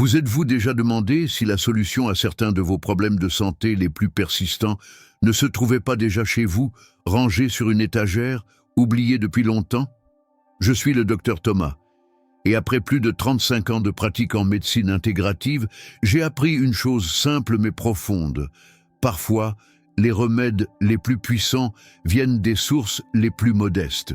Vous êtes-vous déjà demandé si la solution à certains de vos problèmes de santé les plus persistants ne se trouvait pas déjà chez vous, rangée sur une étagère, oubliée depuis longtemps? Je suis le docteur Thomas, et après plus de 35 ans de pratique en médecine intégrative, j'ai appris une chose simple mais profonde. Parfois, les remèdes les plus puissants viennent des sources les plus modestes.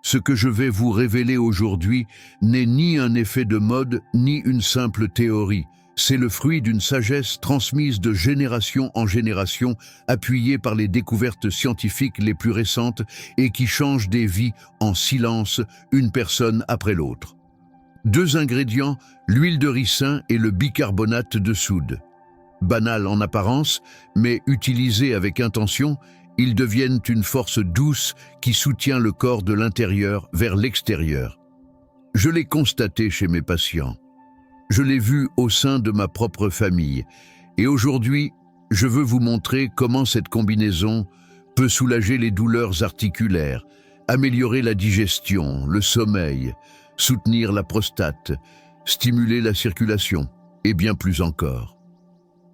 Ce que je vais vous révéler aujourd'hui n'est ni un effet de mode, ni une simple théorie. C'est le fruit d'une sagesse transmise de génération en génération, appuyée par les découvertes scientifiques les plus récentes et qui change des vies en silence, une personne après l'autre. 2 ingrédients, l'huile de ricin et le bicarbonate de soude. Banal en apparence, mais utilisés avec intention, ils deviennent une force douce qui soutient le corps de l'intérieur vers l'extérieur. Je l'ai constaté chez mes patients. Je l'ai vu au sein de ma propre famille. Et aujourd'hui, je veux vous montrer comment cette combinaison peut soulager les douleurs articulaires, améliorer la digestion, le sommeil, soutenir la prostate, stimuler la circulation et bien plus encore.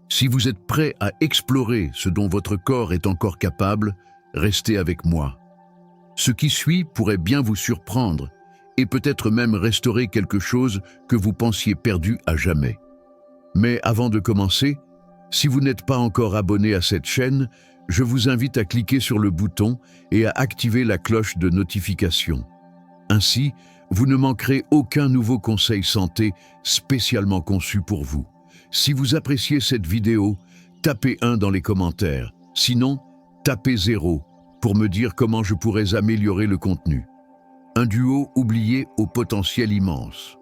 Si vous êtes prêt à explorer ce dont votre corps est encore capable, restez avec moi. Ce qui suit pourrait bien vous surprendre et peut-être même restaurer quelque chose que vous pensiez perdu à jamais. Mais avant de commencer, si vous n'êtes pas encore abonné à cette chaîne, je vous invite à cliquer sur le bouton et à activer la cloche de notification. Ainsi, vous ne manquerez aucun nouveau conseil santé spécialement conçu pour vous. Si vous appréciez cette vidéo, tapez 1 dans les commentaires. Sinon, tapez 0 pour me dire comment je pourrais améliorer le contenu. Un duo oublié au potentiel immense.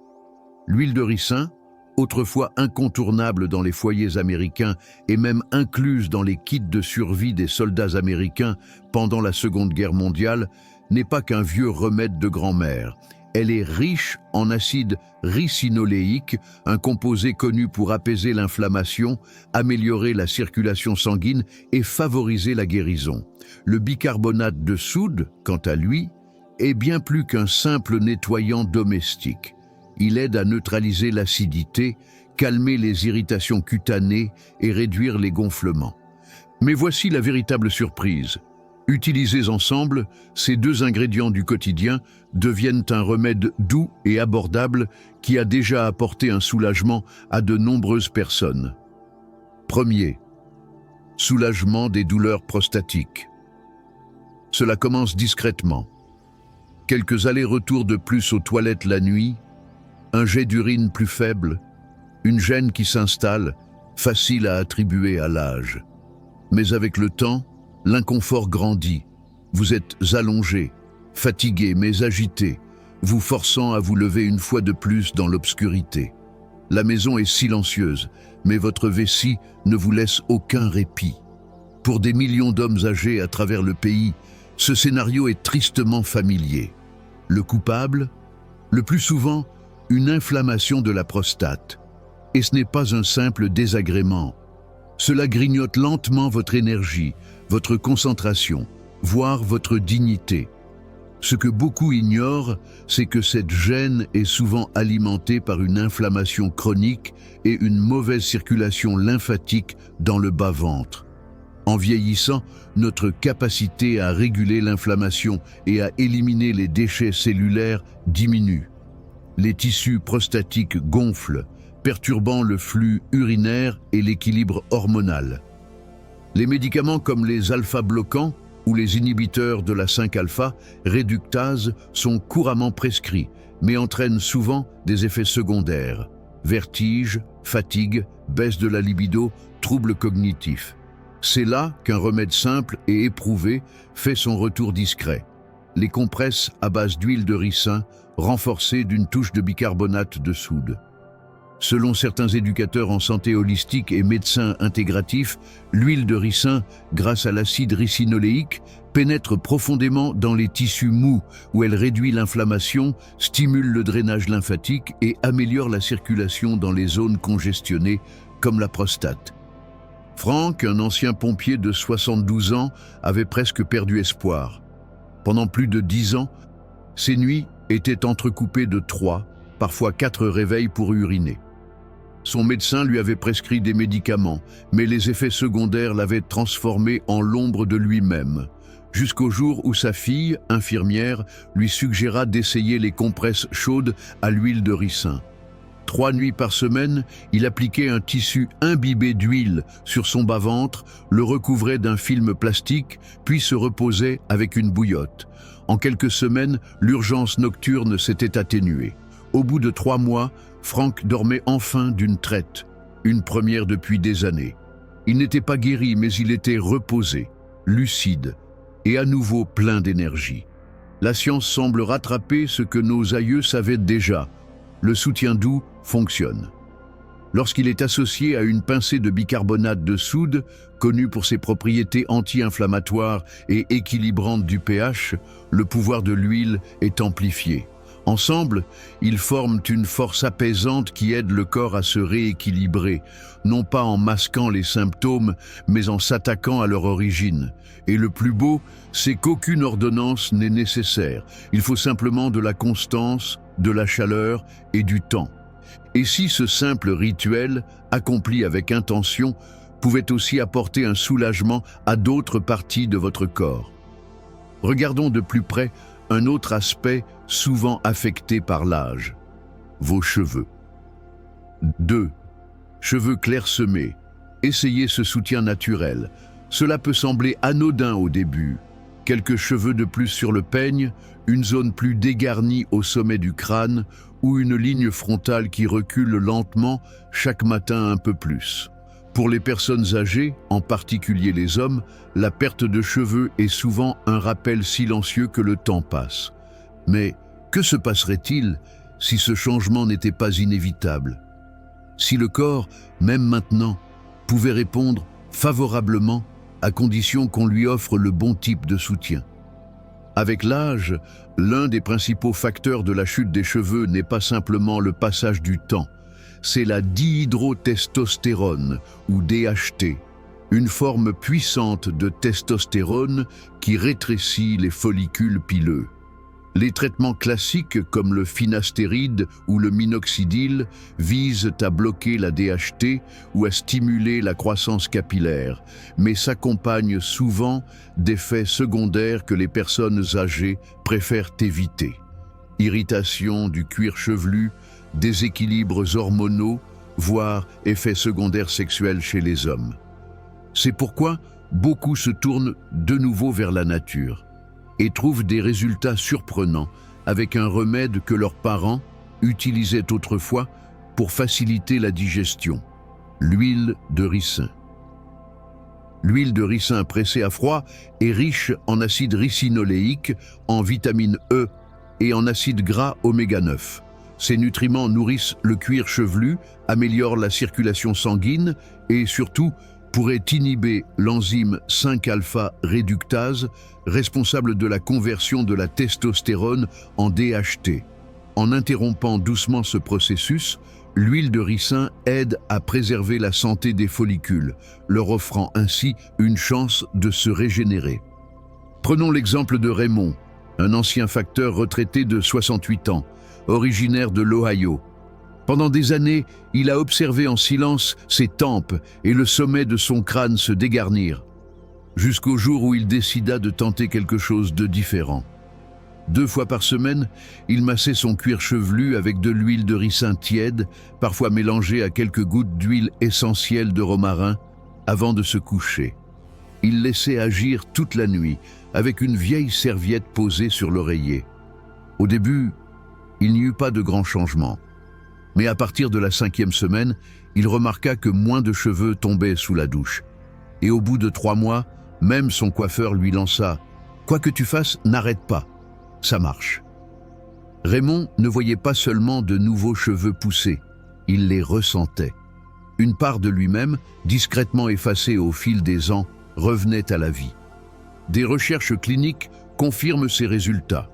L'huile de ricin, autrefois incontournable dans les foyers américains et même incluse dans les kits de survie des soldats américains pendant la Seconde Guerre mondiale, n'est pas qu'un vieux remède de grand-mère. Elle est riche en acide ricinoléique, un composé connu pour apaiser l'inflammation, améliorer la circulation sanguine et favoriser la guérison. Le bicarbonate de soude, quant à lui, est bien plus qu'un simple nettoyant domestique. Il aide à neutraliser l'acidité, calmer les irritations cutanées et réduire les gonflements. Mais voici la véritable surprise. Utilisés ensemble, ces 2 ingrédients du quotidien deviennent un remède doux et abordable qui a déjà apporté un soulagement à de nombreuses personnes. Premier, soulagement des douleurs prostatiques. Cela commence discrètement. Quelques allers-retours de plus aux toilettes la nuit, un jet d'urine plus faible, une gêne qui s'installe, facile à attribuer à l'âge. Mais avec le temps, l'inconfort grandit. Vous êtes allongé, fatigué mais agité, vous forçant à vous lever une fois de plus dans l'obscurité. La maison est silencieuse, mais votre vessie ne vous laisse aucun répit. Pour des millions d'hommes âgés à travers le pays, ce scénario est tristement familier. Le coupable? Le plus souvent, une inflammation de la prostate. Et ce n'est pas un simple désagrément. Cela grignote lentement votre énergie, votre concentration, voire votre dignité. Ce que beaucoup ignorent, c'est que cette gêne est souvent alimentée par une inflammation chronique et une mauvaise circulation lymphatique dans le bas-ventre. En vieillissant, notre capacité à réguler l'inflammation et à éliminer les déchets cellulaires diminue. Les tissus prostatiques gonflent, perturbant le flux urinaire et l'équilibre hormonal. Les médicaments comme les alpha-bloquants ou les inhibiteurs de la 5-alpha réductase sont couramment prescrits, mais entraînent souvent des effets secondaires. Vertige, fatigue, baisse de la libido, troubles cognitifs. C'est là qu'un remède simple et éprouvé fait son retour discret. Les compresses à base d'huile de ricin, renforcées d'une touche de bicarbonate de soude. Selon certains éducateurs en santé holistique et médecins intégratifs, l'huile de ricin, grâce à l'acide ricinoléique, pénètre profondément dans les tissus mous où elle réduit l'inflammation, stimule le drainage lymphatique et améliore la circulation dans les zones congestionnées comme la prostate. Franck, un ancien pompier de 72 ans, avait presque perdu espoir. Pendant plus de 10 ans, ses nuits étaient entrecoupées de 3, parfois 4 réveils pour uriner. Son médecin lui avait prescrit des médicaments, mais les effets secondaires l'avaient transformé en l'ombre de lui-même. Jusqu'au jour où sa fille, infirmière, lui suggéra d'essayer les compresses chaudes à l'huile de ricin. 3 nuits par semaine, il appliquait un tissu imbibé d'huile sur son bas-ventre, le recouvrait d'un film plastique, puis se reposait avec une bouillotte. En quelques semaines, l'urgence nocturne s'était atténuée. Au bout de 3 mois, Frank dormait enfin d'une traite, une première depuis des années. Il n'était pas guéri, mais il était reposé, lucide et à nouveau plein d'énergie. La science semble rattraper ce que nos aïeux savaient déjà. Le soutien doux fonctionne. Lorsqu'il est associé à une pincée de bicarbonate de soude, connu pour ses propriétés anti-inflammatoires et équilibrantes du pH, le pouvoir de l'huile est amplifié. Ensemble, ils forment une force apaisante qui aide le corps à se rééquilibrer, non pas en masquant les symptômes, mais en s'attaquant à leur origine. Et le plus beau, c'est qu'aucune ordonnance n'est nécessaire. Il faut simplement de la constance, de la chaleur et du temps. Et si ce simple rituel, accompli avec intention, pouvait aussi apporter un soulagement à d'autres parties de votre corps? Regardons de plus près un autre aspect souvent affecté par l'âge: vos cheveux. 2. Cheveux clairsemés. Essayez ce soutien naturel. Cela peut sembler anodin au début. Quelques cheveux de plus sur le peigne, une zone plus dégarnie au sommet du crâne ou une ligne frontale qui recule lentement chaque matin un peu plus. Pour les personnes âgées, en particulier les hommes, la perte de cheveux est souvent un rappel silencieux que le temps passe. Mais que se passerait-il si ce changement n'était pas inévitable? Si le corps, même maintenant, pouvait répondre favorablement à condition qu'on lui offre le bon type de soutien. Avec l'âge, l'un des principaux facteurs de la chute des cheveux n'est pas simplement le passage du temps, c'est la dihydrotestostérone ou DHT, une forme puissante de testostérone qui rétrécit les follicules pileux. Les traitements classiques comme le finastéride ou le minoxidil visent à bloquer la DHT ou à stimuler la croissance capillaire, mais s'accompagnent souvent d'effets secondaires que les personnes âgées préfèrent éviter. Irritation du cuir chevelu, déséquilibres hormonaux, voire effets secondaires sexuels chez les hommes. C'est pourquoi beaucoup se tournent de nouveau vers la nature et trouvent des résultats surprenants avec un remède que leurs parents utilisaient autrefois pour faciliter la digestion: l'huile de ricin. L'huile de ricin pressée à froid est riche en acide ricinoléique, en vitamine E et en acides gras oméga 9. Ces nutriments nourrissent le cuir chevelu, améliorent la circulation sanguine et surtout pourraient inhiber l'enzyme 5-alpha-réductase, responsable de la conversion de la testostérone en DHT. En interrompant doucement ce processus, l'huile de ricin aide à préserver la santé des follicules, leur offrant ainsi une chance de se régénérer. Prenons l'exemple de Raymond, un ancien facteur retraité de 68 ans, originaire de l'Ohio. Pendant des années, il a observé en silence ses tempes et le sommet de son crâne se dégarnir, jusqu'au jour où il décida de tenter quelque chose de différent. 2 fois par semaine, il massait son cuir chevelu avec de l'huile de ricin tiède, parfois mélangée à quelques gouttes d'huile essentielle de romarin, avant de se coucher. Il laissait agir toute la nuit, avec une vieille serviette posée sur l'oreiller. Au début, il n'y eut pas de grands changements. Mais à partir de la 5e semaine, il remarqua que moins de cheveux tombaient sous la douche. Et au bout de 3 mois, même son coiffeur lui lança « Quoi que tu fasses, n'arrête pas, ça marche ». Raymond ne voyait pas seulement de nouveaux cheveux pousser, il les ressentait. Une part de lui-même, discrètement effacée au fil des ans, revenait à la vie. Des recherches cliniques confirment ces résultats.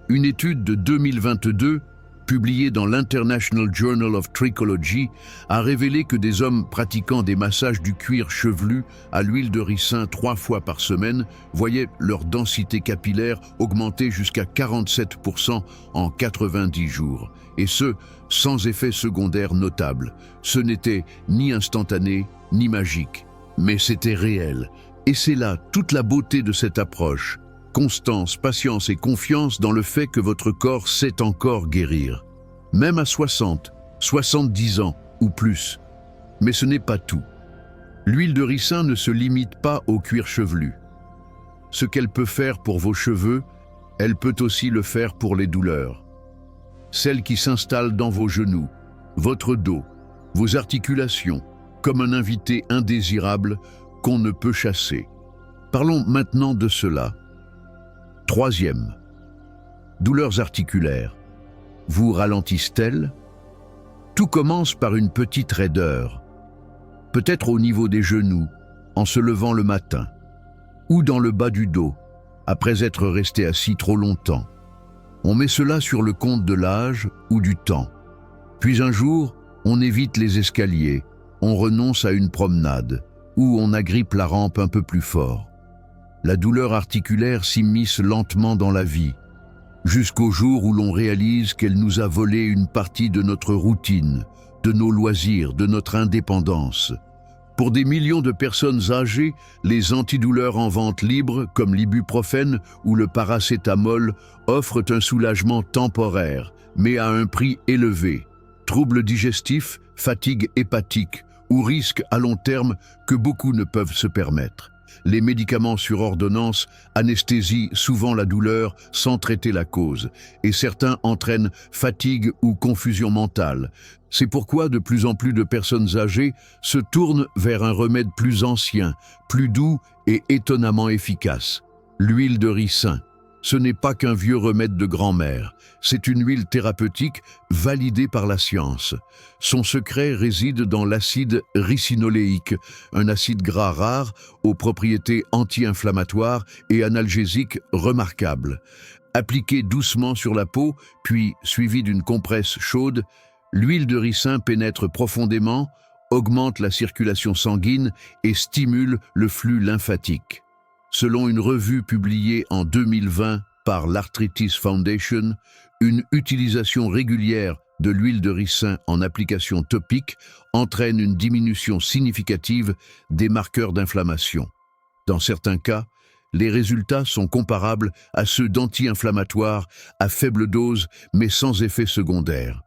Une étude de 2022 publié dans l'International Journal of Trichology, a révélé que des hommes pratiquant des massages du cuir chevelu à l'huile de ricin 3 fois par semaine voyaient leur densité capillaire augmenter jusqu'à 47% en 90 jours, et ce, sans effet secondaire notable. Ce n'était ni instantané, ni magique, mais c'était réel. Et c'est là toute la beauté de cette approche. Constance, patience et confiance dans le fait que votre corps sait encore guérir. Même à 60, 70 ans ou plus. Mais ce n'est pas tout. L'huile de ricin ne se limite pas au cuir chevelu. Ce qu'elle peut faire pour vos cheveux, elle peut aussi le faire pour les douleurs. Celles qui s'installent dans vos genoux, votre dos, vos articulations, comme un invité indésirable qu'on ne peut chasser. Parlons maintenant de cela. Troisième, douleurs articulaires. Vous ralentissent-elles? Tout commence par une petite raideur, peut-être au niveau des genoux, en se levant le matin, ou dans le bas du dos, après être resté assis trop longtemps. On met cela sur le compte de l'âge ou du temps. Puis un jour, on évite les escaliers, on renonce à une promenade, ou on agrippe la rampe un peu plus fort. La douleur articulaire s'immisce lentement dans la vie, jusqu'au jour où l'on réalise qu'elle nous a volé une partie de notre routine, de nos loisirs, de notre indépendance. Pour des millions de personnes âgées, les antidouleurs en vente libre, comme l'ibuprofène ou le paracétamol, offrent un soulagement temporaire, mais à un prix élevé. Troubles digestifs, fatigue hépatique ou risques à long terme que beaucoup ne peuvent se permettre. Les médicaments sur ordonnance anesthésient souvent la douleur sans traiter la cause, et certains entraînent fatigue ou confusion mentale. C'est pourquoi de plus en plus de personnes âgées se tournent vers un remède plus ancien, plus doux et étonnamment efficace. L'huile de ricin. Ce n'est pas qu'un vieux remède de grand-mère, c'est une huile thérapeutique validée par la science. Son secret réside dans l'acide ricinoléique, un acide gras rare aux propriétés anti-inflammatoires et analgésiques remarquables. Appliquée doucement sur la peau, puis suivie d'une compresse chaude, l'huile de ricin pénètre profondément, augmente la circulation sanguine et stimule le flux lymphatique. Selon une revue publiée en 2020 par l'Arthritis Foundation, une utilisation régulière de l'huile de ricin en application topique entraîne une diminution significative des marqueurs d'inflammation. Dans certains cas, les résultats sont comparables à ceux d'anti-inflammatoires à faible dose mais sans effet secondaire.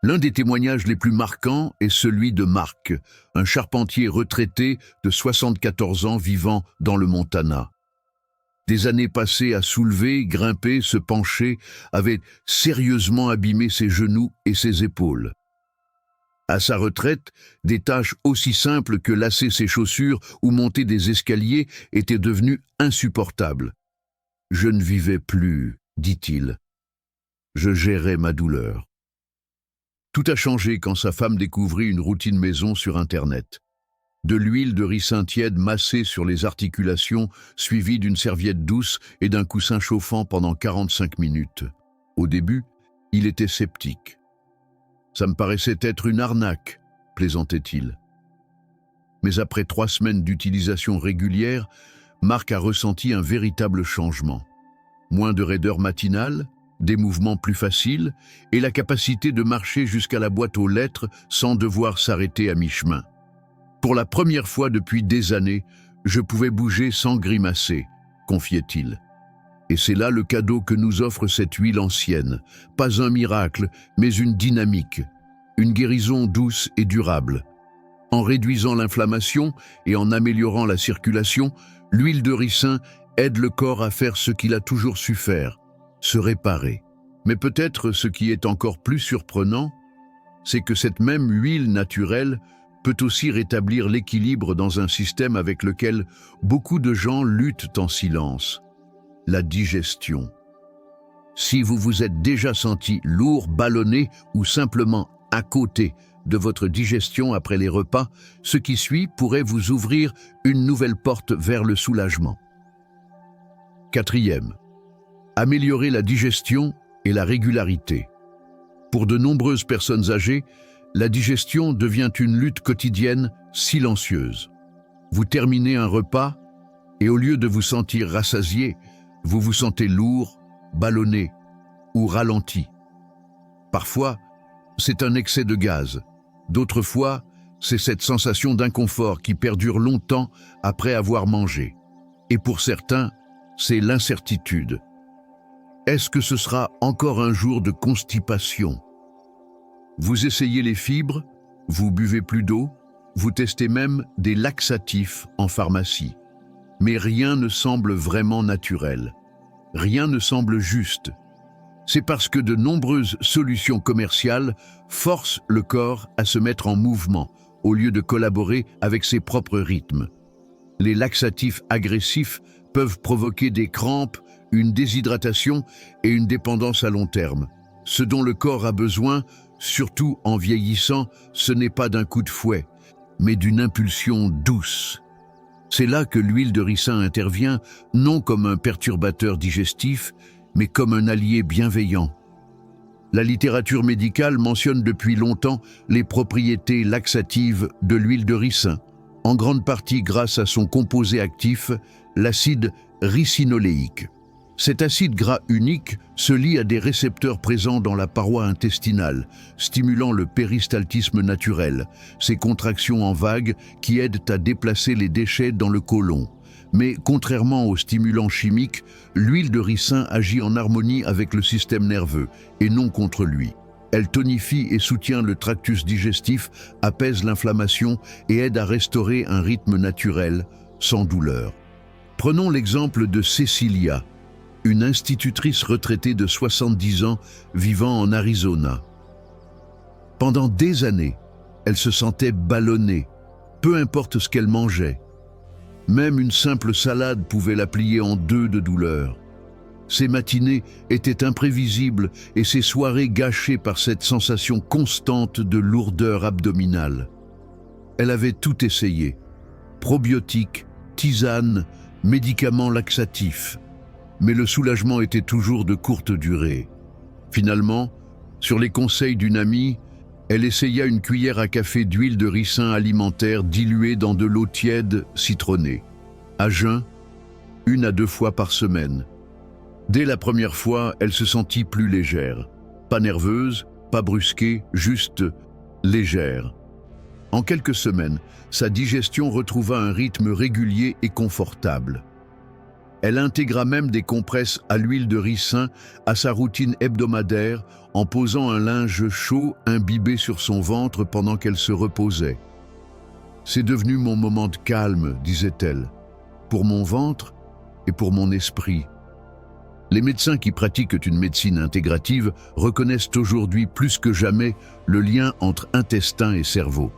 L'un des témoignages les plus marquants est celui de Marc, un charpentier retraité de 74 ans vivant dans le Montana. Des années passées à soulever, grimper, se pencher avaient sérieusement abîmé ses genoux et ses épaules. À sa retraite, des tâches aussi simples que lasser ses chaussures ou monter des escaliers étaient devenues insupportables. « Je ne vivais plus, dit-il. Je gérais ma douleur. » Tout a changé quand sa femme découvrit une routine maison sur Internet. De l'huile de ricin tiède massée sur les articulations, suivie d'une serviette douce et d'un coussin chauffant pendant 45 minutes. Au début, il était sceptique. « Ça me paraissait être une arnaque », plaisantait-il. Mais après 3 semaines d'utilisation régulière, Marc a ressenti un véritable changement. Moins de raideur matinale, des mouvements plus faciles et la capacité de marcher jusqu'à la boîte aux lettres sans devoir s'arrêter à mi-chemin. Pour la première fois depuis des années, je pouvais bouger sans grimacer, confiait-il. Et c'est là le cadeau que nous offre cette huile ancienne. Pas un miracle, mais une dynamique, une guérison douce et durable. En réduisant l'inflammation et en améliorant la circulation, l'huile de ricin aide le corps à faire ce qu'il a toujours su faire, se réparer. Mais peut-être ce qui est encore plus surprenant, c'est que cette même huile naturelle peut aussi rétablir l'équilibre dans un système avec lequel beaucoup de gens luttent en silence, la digestion. Si vous vous êtes déjà senti lourd, ballonné ou simplement à côté de votre digestion après les repas, ce qui suit pourrait vous ouvrir une nouvelle porte vers le soulagement. Quatrième, améliorer la digestion et la régularité. Pour de nombreuses personnes âgées, la digestion devient une lutte quotidienne silencieuse. Vous terminez un repas et au lieu de vous sentir rassasié, vous vous sentez lourd, ballonné ou ralenti. Parfois, c'est un excès de gaz. D'autres fois, c'est cette sensation d'inconfort qui perdure longtemps après avoir mangé. Et pour certains, c'est l'incertitude. Est-ce que ce sera encore un jour de constipation? Vous essayez les fibres, vous buvez plus d'eau, vous testez même des laxatifs en pharmacie. Mais rien ne semble vraiment naturel. Rien ne semble juste. C'est parce que de nombreuses solutions commerciales forcent le corps à se mettre en mouvement au lieu de collaborer avec ses propres rythmes. Les laxatifs agressifs peuvent provoquer des crampes, une déshydratation et une dépendance à long terme. Ce dont le corps a besoin, surtout en vieillissant, ce n'est pas d'un coup de fouet, mais d'une impulsion douce. C'est là que l'huile de ricin intervient, non comme un perturbateur digestif, mais comme un allié bienveillant. La littérature médicale mentionne depuis longtemps les propriétés laxatives de l'huile de ricin, en grande partie grâce à son composé actif, l'acide ricinoléique. Cet acide gras unique se lie à des récepteurs présents dans la paroi intestinale, stimulant le péristaltisme naturel, ces contractions en vagues qui aident à déplacer les déchets dans le côlon. Mais contrairement aux stimulants chimiques, l'huile de ricin agit en harmonie avec le système nerveux et non contre lui. Elle tonifie et soutient le tractus digestif, apaise l'inflammation et aide à restaurer un rythme naturel, sans douleur. Prenons l'exemple de Cecilia, une institutrice retraitée de 70 ans vivant en Arizona. Pendant des années, elle se sentait ballonnée, peu importe ce qu'elle mangeait. Même une simple salade pouvait la plier en deux de douleur. Ses matinées étaient imprévisibles et ses soirées gâchées par cette sensation constante de lourdeur abdominale. Elle avait tout essayé. Probiotiques, tisanes, médicaments laxatifs. Mais le soulagement était toujours de courte durée. Finalement, sur les conseils d'une amie, elle essaya une cuillère à café d'huile de ricin alimentaire diluée dans de l'eau tiède citronnée. À jeun, 1 à 2 fois par semaine. Dès la première fois, elle se sentit plus légère. Pas nerveuse, pas brusquée, juste légère. En quelques semaines, sa digestion retrouva un rythme régulier et confortable. Elle intégra même des compresses à l'huile de ricin à sa routine hebdomadaire en posant un linge chaud imbibé sur son ventre pendant qu'elle se reposait. « C'est devenu mon moment de calme, disait-elle, pour mon ventre et pour mon esprit. » Les médecins qui pratiquent une médecine intégrative reconnaissent aujourd'hui plus que jamais le lien entre intestin et cerveau.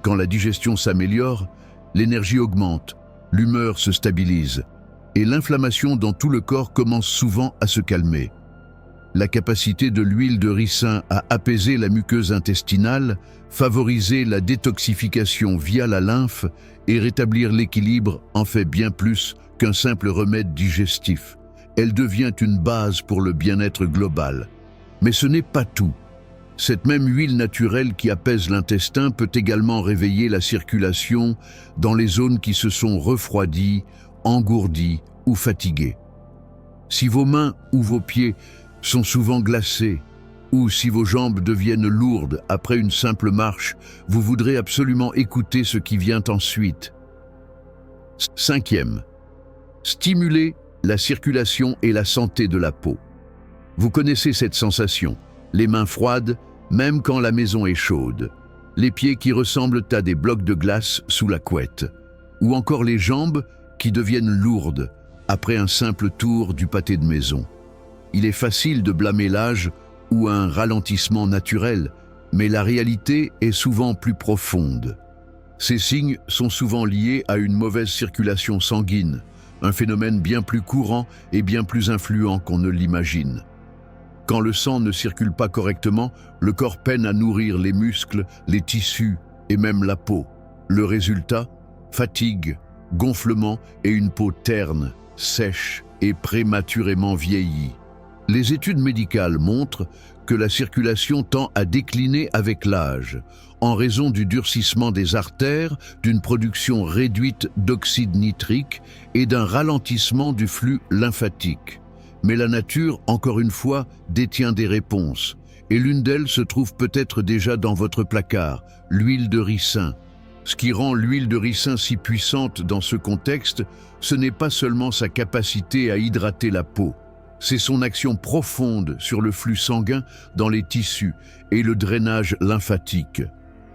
Quand la digestion s'améliore, l'énergie augmente, l'humeur se stabilise et l'inflammation dans tout le corps commence souvent à se calmer. La capacité de l'huile de ricin à apaiser la muqueuse intestinale, favoriser la détoxification via la lymphe et rétablir l'équilibre en fait bien plus qu'un simple remède digestif. Elle devient une base pour le bien-être global. Mais ce n'est pas tout. Cette même huile naturelle qui apaise l'intestin peut également réveiller la circulation dans les zones qui se sont refroidies, engourdies ou fatiguées. Si vos mains ou vos pieds sont souvent glacés, ou si vos jambes deviennent lourdes après une simple marche, vous voudrez absolument écouter ce qui vient ensuite. 5e. Stimuler la circulation et la santé de la peau. Vous connaissez cette sensation, les mains froides, même quand la maison est chaude, les pieds qui ressemblent à des blocs de glace sous la couette, ou encore les jambes qui deviennent lourdes après un simple tour du pâté de maison. Il est facile de blâmer l'âge ou un ralentissement naturel, mais la réalité est souvent plus profonde. Ces signes sont souvent liés à une mauvaise circulation sanguine, un phénomène bien plus courant et bien plus influent qu'on ne l'imagine. Quand le sang ne circule pas correctement, le corps peine à nourrir les muscles, les tissus et même la peau. Le résultat, fatigue, gonflement et une peau terne, sèche et prématurément vieillie. Les études médicales montrent que la circulation tend à décliner avec l'âge, en raison du durcissement des artères, d'une production réduite d'oxyde nitrique et d'un ralentissement du flux lymphatique. Mais la nature, encore une fois, détient des réponses, et l'une d'elles se trouve peut-être déjà dans votre placard, l'huile de ricin. Ce qui rend l'huile de ricin si puissante dans ce contexte, ce n'est pas seulement sa capacité à hydrater la peau, c'est son action profonde sur le flux sanguin dans les tissus et le drainage lymphatique.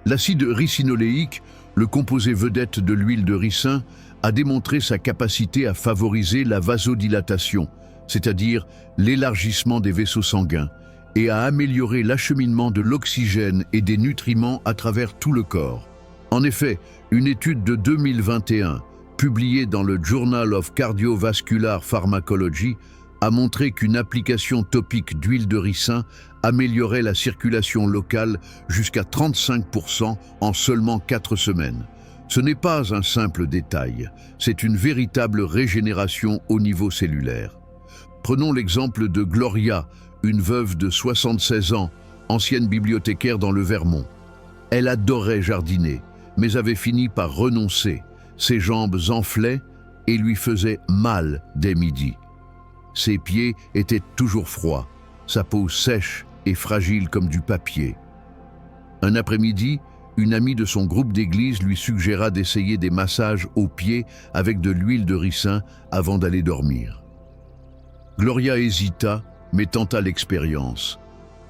L'acide ricinoléique, le composé vedette de l'huile de ricin, a démontré sa capacité à favoriser la vasodilatation, c'est-à-dire l'élargissement des vaisseaux sanguins, et à améliorer l'acheminement de l'oxygène et des nutriments à travers tout le corps. En effet, une étude de 2021, publiée dans le Journal of Cardiovascular Pharmacology, a montré qu'une application topique d'huile de ricin améliorait la circulation locale jusqu'à 35% en seulement 4 semaines. Ce n'est pas un simple détail, c'est une véritable régénération au niveau cellulaire. Prenons l'exemple de Gloria, une veuve de 76 ans, ancienne bibliothécaire dans le Vermont. Elle adorait jardiner, mais avait fini par renoncer. Ses jambes enflaient et lui faisaient mal dès midi. Ses pieds étaient toujours froids, sa peau sèche et fragile comme du papier. Un après-midi, une amie de son groupe d'église lui suggéra d'essayer des massages aux pieds avec de l'huile de ricin avant d'aller dormir. Gloria hésita, mais tenta l'expérience.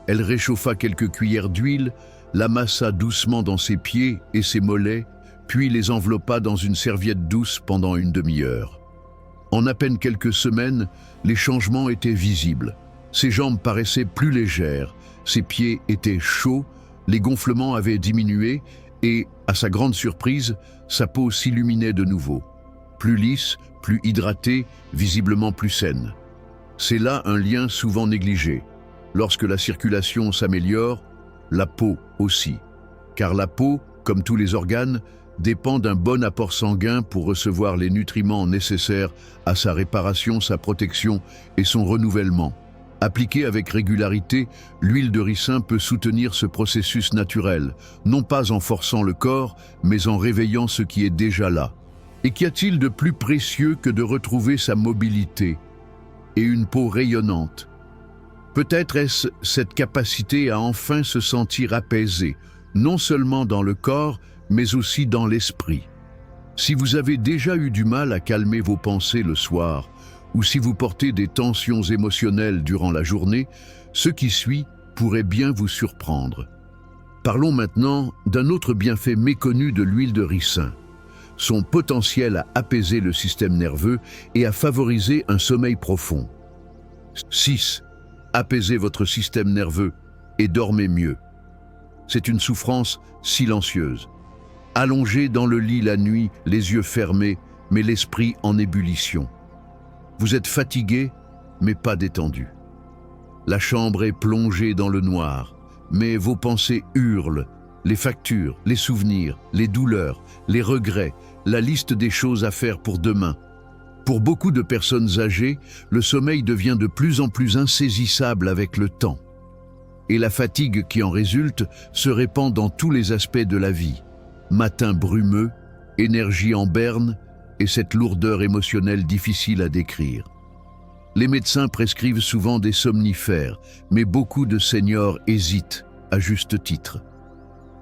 Elle réchauffa quelques cuillères d'huile, la massa doucement dans ses pieds et ses mollets, puis les enveloppa dans une serviette douce pendant une demi-heure. En à peine quelques semaines, les changements étaient visibles. Ses jambes paraissaient plus légères, ses pieds étaient chauds, les gonflements avaient diminué et, à sa grande surprise, sa peau s'illuminait de nouveau. Plus lisse, plus hydratée, visiblement plus saine. C'est là un lien souvent négligé. Lorsque la circulation s'améliore, la peau aussi. Car la peau, comme tous les organes, dépend d'un bon apport sanguin pour recevoir les nutriments nécessaires à sa réparation, sa protection et son renouvellement. Appliquée avec régularité, l'huile de ricin peut soutenir ce processus naturel, non pas en forçant le corps, mais en réveillant ce qui est déjà là. Et qu'y a-t-il de plus précieux que de retrouver sa mobilité et une peau rayonnante? Peut-être est-ce cette capacité à enfin se sentir apaisé, non seulement dans le corps, mais aussi dans l'esprit. Si vous avez déjà eu du mal à calmer vos pensées le soir, ou si vous portez des tensions émotionnelles durant la journée, ce qui suit pourrait bien vous surprendre. Parlons maintenant d'un autre bienfait méconnu de l'huile de ricin, son potentiel à apaiser le système nerveux et à favoriser un sommeil profond. 6. Apaisez votre système nerveux et dormez mieux. C'est une souffrance silencieuse. Allongé dans le lit la nuit, les yeux fermés, mais l'esprit en ébullition. Vous êtes fatigué, mais pas détendu. La chambre est plongée dans le noir, mais vos pensées hurlent, les factures, les souvenirs, les douleurs, les regrets, la liste des choses à faire pour demain. Pour beaucoup de personnes âgées, le sommeil devient de plus en plus insaisissable avec le temps. Et la fatigue qui en résulte se répand dans tous les aspects de la vie. Matin brumeux, énergie en berne et cette lourdeur émotionnelle difficile à décrire. Les médecins prescrivent souvent des somnifères, mais beaucoup de seniors hésitent, à juste titre.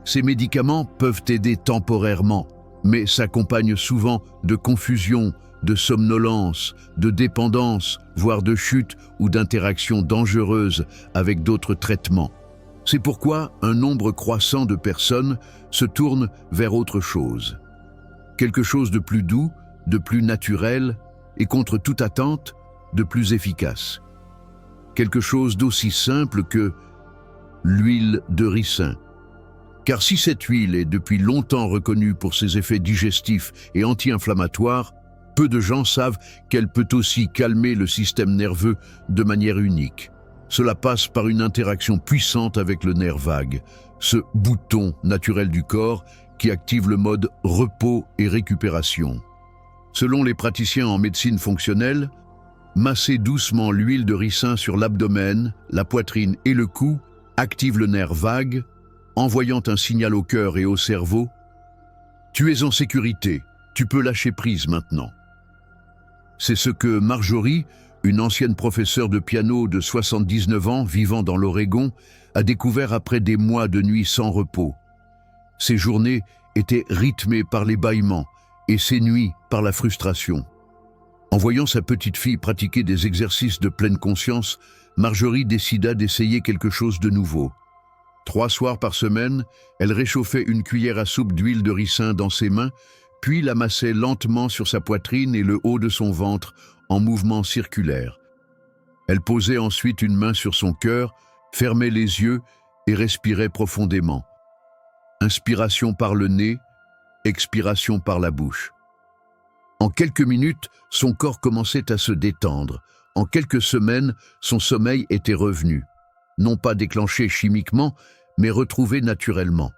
Ces médicaments peuvent aider temporairement, mais s'accompagnent souvent de confusion, de somnolence, de dépendance, voire de chute ou d'interactions dangereuses avec d'autres traitements. C'est pourquoi un nombre croissant de personnes se tournent vers autre chose. Quelque chose de plus doux, de plus naturel et contre toute attente, de plus efficace. Quelque chose d'aussi simple que l'huile de ricin. Car si cette huile est depuis longtemps reconnue pour ses effets digestifs et anti-inflammatoires, peu de gens savent qu'elle peut aussi calmer le système nerveux de manière unique. Cela passe par une interaction puissante avec le nerf vague, ce bouton naturel du corps qui active le mode repos et récupération. Selon les praticiens en médecine fonctionnelle, Massez doucement l'huile de ricin sur l'abdomen, la poitrine et le cou, active le nerf vague, envoyant un signal au cœur et au cerveau. Tu es en sécurité, tu peux lâcher prise maintenant. C'est ce que Marjorie, une ancienne professeure de piano de 79 ans vivant dans l'Oregon, a découvert après des mois de nuits sans repos. Ses journées étaient rythmées par les bâillements et ses nuits par la frustration. En voyant sa petite fille pratiquer des exercices de pleine conscience, Marjorie décida d'essayer quelque chose de nouveau. 3 soirs par semaine, elle réchauffait une cuillère à soupe d'huile de ricin dans ses mains, puis la massait lentement sur sa poitrine et le haut de son ventre en mouvement circulaire. Elle posait ensuite une main sur son cœur, fermait les yeux et respirait profondément. Inspiration par le nez, expiration par la bouche. En quelques minutes, son corps commençait à se détendre. En quelques semaines, son sommeil était revenu. Non pas déclenché chimiquement, mais retrouvé naturellement.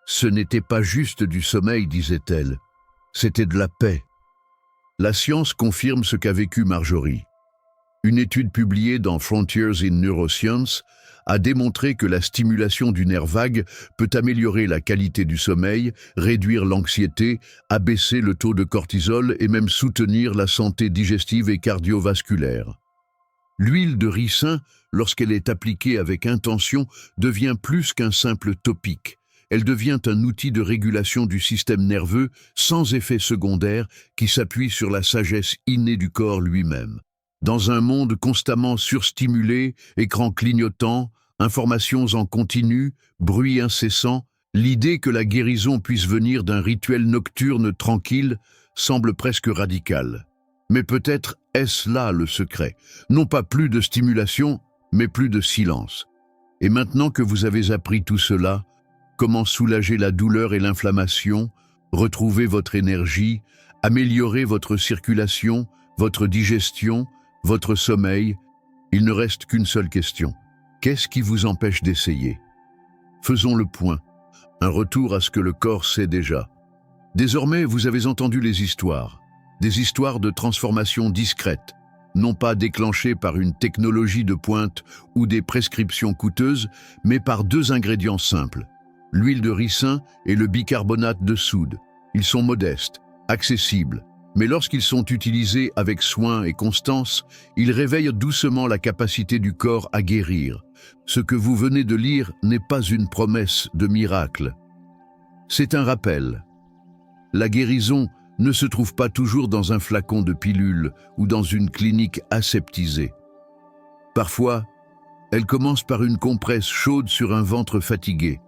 Ce n'était pas juste du sommeil, disait-elle. C'était de la paix. La science confirme ce qu'a vécu Marjorie. Une étude publiée dans Frontiers in Neuroscience a démontré que la stimulation du nerf vague peut améliorer la qualité du sommeil, réduire l'anxiété, abaisser le taux de cortisol et même soutenir la santé digestive et cardiovasculaire. L'huile de ricin, lorsqu'elle est appliquée avec intention, devient plus qu'un simple topique. Elle devient un outil de régulation du système nerveux sans effet secondaire qui s'appuie sur la sagesse innée du corps lui-même. Dans un monde constamment surstimulé, écrans clignotants, informations en continu, bruit incessant, l'idée que la guérison puisse venir d'un rituel nocturne tranquille semble presque radicale. Mais peut-être est-ce là le secret. Non pas plus de stimulation, mais plus de silence. Et maintenant que vous avez appris tout cela, comment soulager la douleur et l'inflammation, retrouver votre énergie, améliorer votre circulation, votre digestion, votre sommeil, il ne reste qu'une seule question. Qu'est-ce qui vous empêche d'essayer? Faisons le point. Un retour à ce que le corps sait déjà. Désormais, vous avez entendu les histoires. Des histoires de transformation discrètes, non pas déclenchées par une technologie de pointe ou des prescriptions coûteuses, mais par 2 ingrédients simples. L'huile de ricin et le bicarbonate de soude. Ils sont modestes, accessibles, mais lorsqu'ils sont utilisés avec soin et constance, ils réveillent doucement la capacité du corps à guérir. Ce que vous venez de lire n'est pas une promesse de miracle. C'est un rappel. La guérison ne se trouve pas toujours dans un flacon de pilules ou dans une clinique aseptisée. Parfois, elle commence par une compresse chaude sur un ventre fatigué,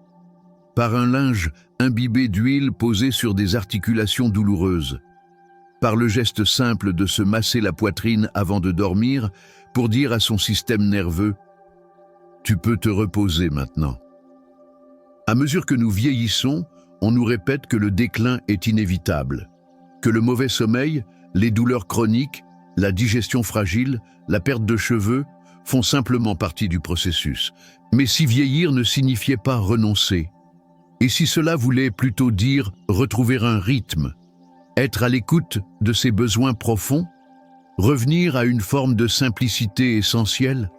par un linge imbibé d'huile posé sur des articulations douloureuses, par le geste simple de se masser la poitrine avant de dormir pour dire à son système nerveux « Tu peux te reposer maintenant ». À mesure que nous vieillissons, on nous répète que le déclin est inévitable, que le mauvais sommeil, les douleurs chroniques, la digestion fragile, la perte de cheveux font simplement partie du processus. Mais si vieillir ne signifiait pas renoncer, et si cela voulait plutôt dire retrouver un rythme, être à l'écoute de ses besoins profonds, revenir à une forme de simplicité essentielle,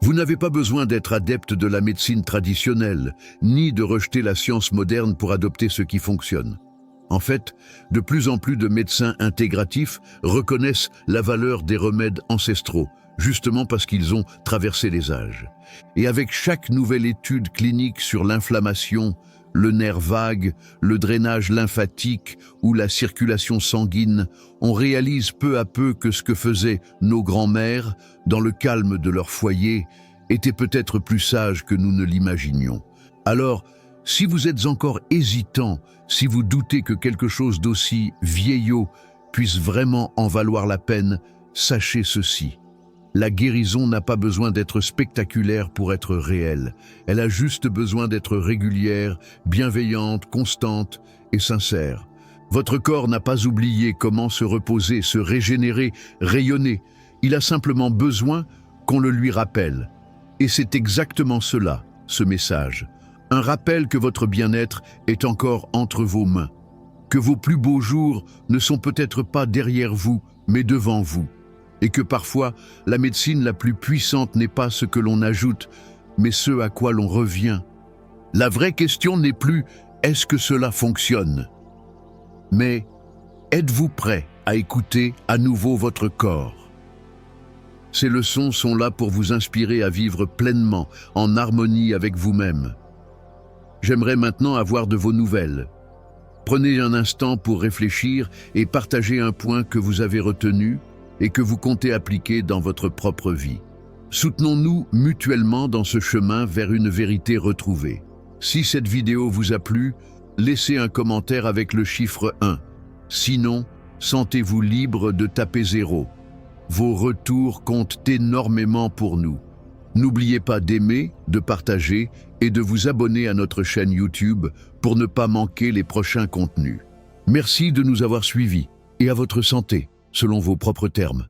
vous n'avez pas besoin d'être adepte de la médecine traditionnelle, ni de rejeter la science moderne pour adopter ce qui fonctionne. En fait, de plus en plus de médecins intégratifs reconnaissent la valeur des remèdes ancestraux, justement parce qu'ils ont traversé les âges. Et avec chaque nouvelle étude clinique sur l'inflammation, le nerf vague, le drainage lymphatique ou la circulation sanguine, on réalise peu à peu que ce que faisaient nos grands-mères, dans le calme de leur foyer, était peut-être plus sage que nous ne l'imaginions. Alors, si vous êtes encore hésitant, si vous doutez que quelque chose d'aussi vieillot puisse vraiment en valoir la peine, sachez ceci. La guérison n'a pas besoin d'être spectaculaire pour être réelle. Elle a juste besoin d'être régulière, bienveillante, constante et sincère. Votre corps n'a pas oublié comment se reposer, se régénérer, rayonner. Il a simplement besoin qu'on le lui rappelle. Et c'est exactement cela, ce message. Un rappel que votre bien-être est encore entre vos mains. Que vos plus beaux jours ne sont peut-être pas derrière vous, mais devant vous. et que parfois la médecine la plus puissante n'est pas ce que l'on ajoute, mais ce à quoi l'on revient. La vraie question n'est plus « est-ce que cela fonctionne ?» mais « êtes-vous prêt à écouter à nouveau votre corps ?» Ces leçons sont là pour vous inspirer à vivre pleinement, en harmonie avec vous-même. J'aimerais maintenant avoir de vos nouvelles. Prenez un instant pour réfléchir et partager un point que vous avez retenu et que vous comptez appliquer dans votre propre vie. Soutenons-nous mutuellement dans ce chemin vers une vérité retrouvée. Si cette vidéo vous a plu, laissez un commentaire avec le chiffre 1. Sinon, sentez-vous libre de taper 0. Vos retours comptent énormément pour nous. N'oubliez pas d'aimer, de partager et de vous abonner à notre chaîne YouTube pour ne pas manquer les prochains contenus. Merci de nous avoir suivis et à votre santé, selon vos propres termes.